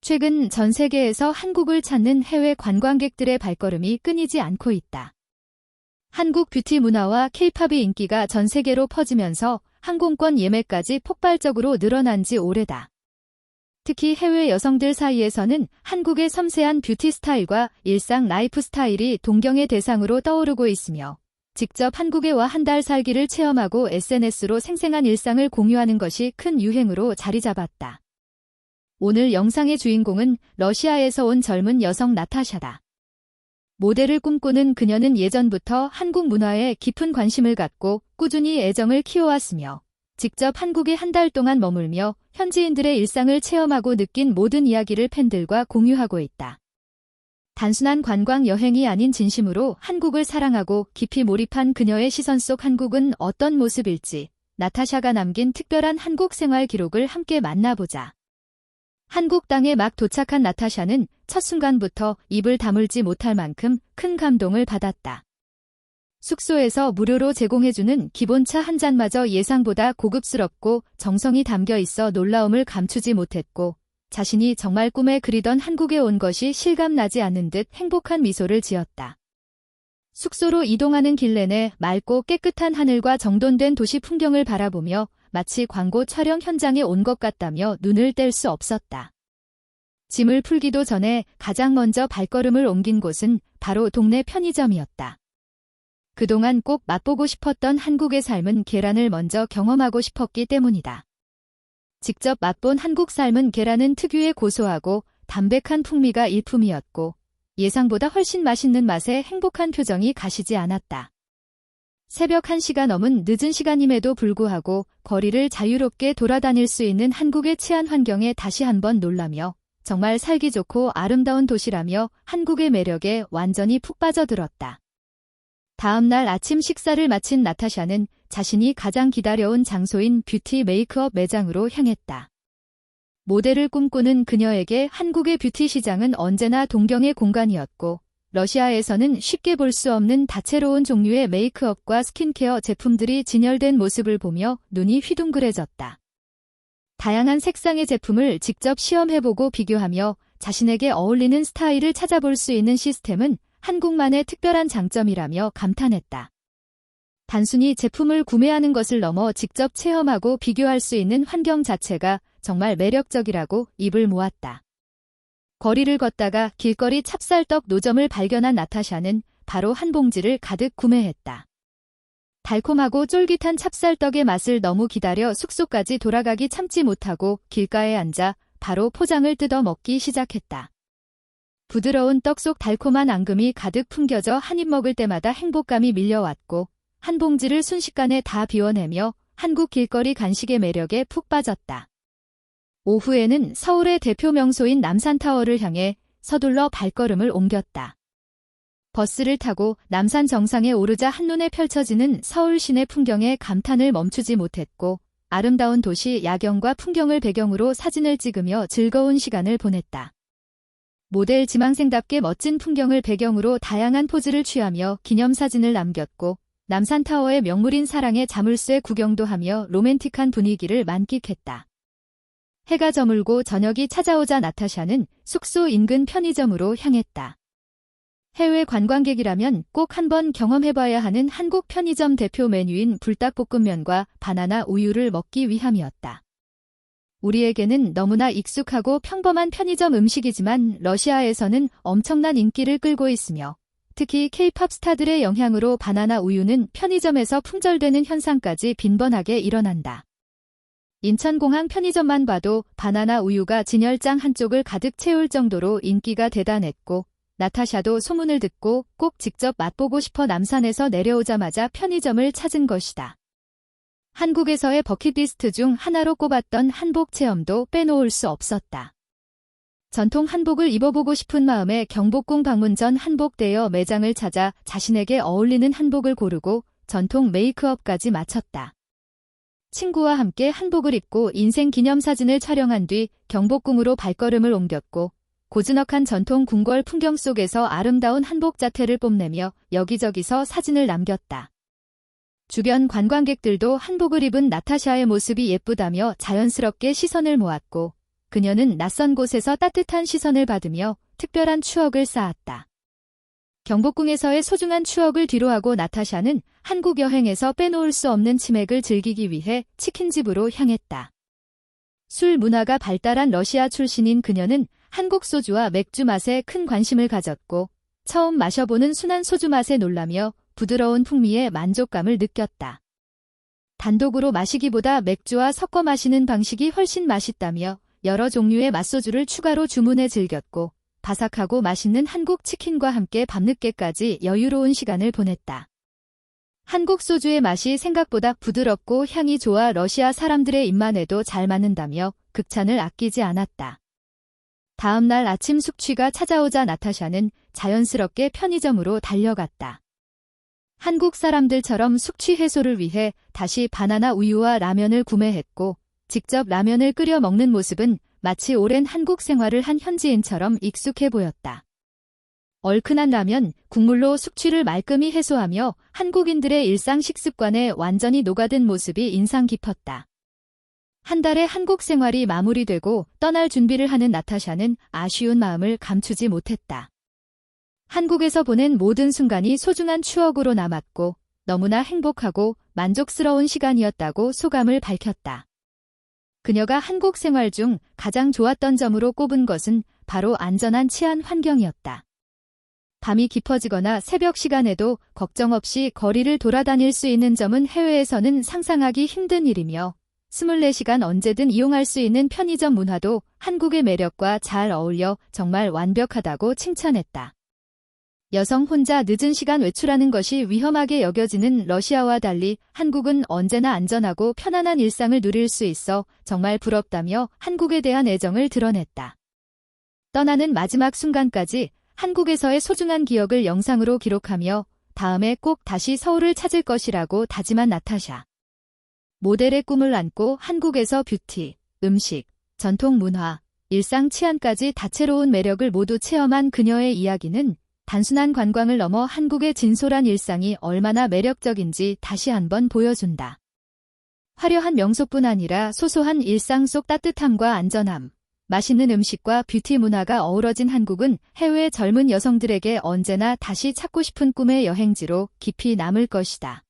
최근 전 세계에서 한국을 찾는 해외 관광객들의 발걸음이 끊이지 않고 있다. 한국 뷰티 문화와 K-팝의 인기가 전 세계로 퍼지면서 항공권 예매까지 폭발적으로 늘어난 지 오래다. 특히 해외 여성들 사이에서는 한국의 섬세한 뷰티 스타일과 일상 라이프 스타일이 동경의 대상으로 떠오르고 있으며 직접 한국에 와 한 달 살기를 체험하고 SNS로 생생한 일상을 공유하는 것이 큰 유행으로 자리 잡았다. 오늘 영상의 주인공은 러시아에서 온 젊은 여성 나타샤다. 모델을 꿈꾸는 그녀는 예전부터 한국 문화에 깊은 관심을 갖고 꾸준히 애정을 키워왔으며 직접 한국에 한 달 동안 머물며 현지인들의 일상을 체험하고 느낀 모든 이야기를 팬들과 공유하고 있다. 단순한 관광 여행이 아닌 진심으로 한국을 사랑하고 깊이 몰입한 그녀의 시선 속 한국은 어떤 모습일지 나타샤가 남긴 특별한 한국 생활 기록을 함께 만나보자. 한국 땅에 막 도착한 나타샤는 첫 순간부터 입을 다물지 못할 만큼 큰 감동을 받았다. 숙소에서 무료로 제공해주는 기본차 한 잔마저 예상보다 고급스럽고 정성이 담겨 있어 놀라움을 감추지 못했고 자신이 정말 꿈에 그리던 한국에 온 것이 실감나지 않는 듯 행복한 미소를 지었다. 숙소로 이동하는 길 내내 맑고 깨끗한 하늘과 정돈된 도시 풍경을 바라보며 마치 광고 촬영 현장에 온 것 같다며 눈을 뗄 수 없었다. 짐을 풀기도 전에 가장 먼저 발걸음을 옮긴 곳은 바로 동네 편의점이었다. 그동안 꼭 맛보고 싶었던 한국의 삶은 계란을 먼저 경험하고 싶었기 때문이다. 직접 맛본 한국 삶은 계란은 특유의 고소하고 담백한 풍미가 일품이었고 예상보다 훨씬 맛있는 맛에 행복한 표정이 가시지 않았다. 새벽 1시가 넘은 늦은 시간임에도 불구하고 거리를 자유롭게 돌아다닐 수 있는 한국의 치안 환경에 다시 한번 놀라며 정말 살기 좋고 아름다운 도시라며 한국의 매력에 완전히 푹 빠져들었다. 다음 날 아침 식사를 마친 나타샤는 자신이 가장 기다려온 장소인 뷰티 메이크업 매장으로 향했다. 모델을 꿈꾸는 그녀에게 한국의 뷰티 시장은 언제나 동경의 공간이었고 러시아에서는 쉽게 볼 수 없는 다채로운 종류의 메이크업과 스킨케어 제품들이 진열된 모습을 보며 눈이 휘둥그레졌다. 다양한 색상의 제품을 직접 시험해보고 비교하며 자신에게 어울리는 스타일을 찾아볼 수 있는 시스템은 한국만의 특별한 장점이라며 감탄했다. 단순히 제품을 구매하는 것을 넘어 직접 체험하고 비교할 수 있는 환경 자체가 정말 매력적이라고 입을 모았다. 거리를 걷다가 길거리 찹쌀떡 노점을 발견한 나타샤는 바로 한 봉지를 가득 구매했다. 달콤하고 쫄깃한 찹쌀떡의 맛을 너무 기다려 숙소까지 돌아가기 참지 못하고 길가에 앉아 바로 포장을 뜯어 먹기 시작했다. 부드러운 떡 속 달콤한 앙금이 가득 풍겨져 한 입 먹을 때마다 행복감이 밀려왔고 한 봉지를 순식간에 다 비워내며 한국 길거리 간식의 매력에 푹 빠졌다. 오후에는 서울의 대표 명소인 남산타워를 향해 서둘러 발걸음을 옮겼다. 버스를 타고 남산 정상에 오르자 한눈에 펼쳐지는 서울 시내 풍경에 감탄을 멈추지 못했고 아름다운 도시 야경과 풍경을 배경으로 사진을 찍으며 즐거운 시간을 보냈다. 모델 지망생답게 멋진 풍경을 배경으로 다양한 포즈를 취하며 기념사진을 남겼고 남산타워의 명물인 사랑의 자물쇠 구경도 하며 로맨틱한 분위기를 만끽했다. 해가 저물고 저녁이 찾아오자 나타샤는 숙소 인근 편의점으로 향했다. 해외 관광객이라면 꼭 한번 경험해봐야 하는 한국 편의점 대표 메뉴인 불닭볶음면과 바나나 우유를 먹기 위함이었다. 우리에게는 너무나 익숙하고 평범한 편의점 음식이지만 러시아에서는 엄청난 인기를 끌고 있으며 특히 K-팝 스타들의 영향으로 바나나 우유는 편의점에서 품절되는 현상까지 빈번하게 일어난다. 인천공항 편의점만 봐도 바나나 우유가 진열장 한쪽을 가득 채울 정도로 인기가 대단했고 나타샤도 소문을 듣고 꼭 직접 맛보고 싶어 남산에서 내려오자마자 편의점을 찾은 것이다. 한국에서의 버킷리스트 중 하나로 꼽았던 한복 체험도 빼놓을 수 없었다. 전통 한복을 입어보고 싶은 마음에 경복궁 방문 전 한복 대여 매장을 찾아 자신에게 어울리는 한복을 고르고 전통 메이크업까지 마쳤다. 친구와 함께 한복을 입고 인생 기념사진을 촬영한 뒤 경복궁으로 발걸음을 옮겼고 고즈넉한 전통 궁궐 풍경 속에서 아름다운 한복 자태를 뽐내며 여기저기서 사진을 남겼다. 주변 관광객들도 한복을 입은 나타샤의 모습이 예쁘다며 자연스럽게 시선을 모았고 그녀는 낯선 곳에서 따뜻한 시선을 받으며 특별한 추억을 쌓았다. 경복궁에서의 소중한 추억을 뒤로하고 나타샤는 한국 여행에서 빼놓을 수 없는 치맥을 즐기기 위해 치킨집으로 향했다. 술 문화가 발달한 러시아 출신인 그녀는 한국 소주와 맥주 맛에 큰 관심을 가졌고 처음 마셔보는 순한 소주 맛에 놀라며 부드러운 풍미에 만족감을 느꼈다. 단독으로 마시기보다 맥주와 섞어 마시는 방식이 훨씬 맛있다며 여러 종류의 맛소주를 추가로 주문해 즐겼고 바삭하고 맛있는 한국 치킨과 함께 밤늦게까지 여유로운 시간을 보냈다. 한국 소주의 맛이 생각보다 부드럽고 향이 좋아 러시아 사람들의 입맛에도 잘 맞는다며 극찬을 아끼지 않았다. 다음 날 아침 숙취가 찾아오자 나타샤는 자연스럽게 편의점으로 달려갔다. 한국 사람들처럼 숙취 해소를 위해 다시 바나나 우유와 라면을 구매했고 직접 라면을 끓여 먹는 모습은 마치 오랜 한국 생활을 한 현지인처럼 익숙해 보였다. 얼큰한 라면, 국물로 숙취를 말끔히 해소하며 한국인들의 일상 식습관에 완전히 녹아든 모습이 인상 깊었다. 한 달의 한국 생활이 마무리되고 떠날 준비를 하는 나타샤는 아쉬운 마음을 감추지 못했다. 한국에서 보낸 모든 순간이 소중한 추억으로 남았고 너무나 행복하고 만족스러운 시간이었다고 소감을 밝혔다. 그녀가 한국 생활 중 가장 좋았던 점으로 꼽은 것은 바로 안전한 치안 환경이었다. 밤이 깊어지거나 새벽 시간에도 걱정 없이 거리를 돌아다닐 수 있는 점은 해외에서는 상상하기 힘든 일이며 24시간 언제든 이용할 수 있는 편의점 문화도 한국의 매력과 잘 어울려 정말 완벽하다고 칭찬했다. 여성 혼자 늦은 시간 외출하는 것이 위험하게 여겨지는 러시아와 달리 한국은 언제나 안전하고 편안한 일상을 누릴 수 있어 정말 부럽다며 한국에 대한 애정을 드러냈다. 떠나는 마지막 순간까지 한국에서의 소중한 기억을 영상으로 기록하며 다음에 꼭 다시 서울을 찾을 것이라고 다짐한 나타샤. 모델의 꿈을 안고 한국에서 뷰티, 음식, 전통 문화, 일상 치안까지 다채로운 매력을 모두 체험한 그녀의 이야기는 단순한 관광을 넘어 한국의 진솔한 일상이 얼마나 매력적인지 다시 한번 보여준다. 화려한 명소뿐 아니라 소소한 일상 속 따뜻함과 안전함, 맛있는 음식과 뷰티 문화가 어우러진 한국은 해외 젊은 여성들에게 언제나 다시 찾고 싶은 꿈의 여행지로 깊이 남을 것이다.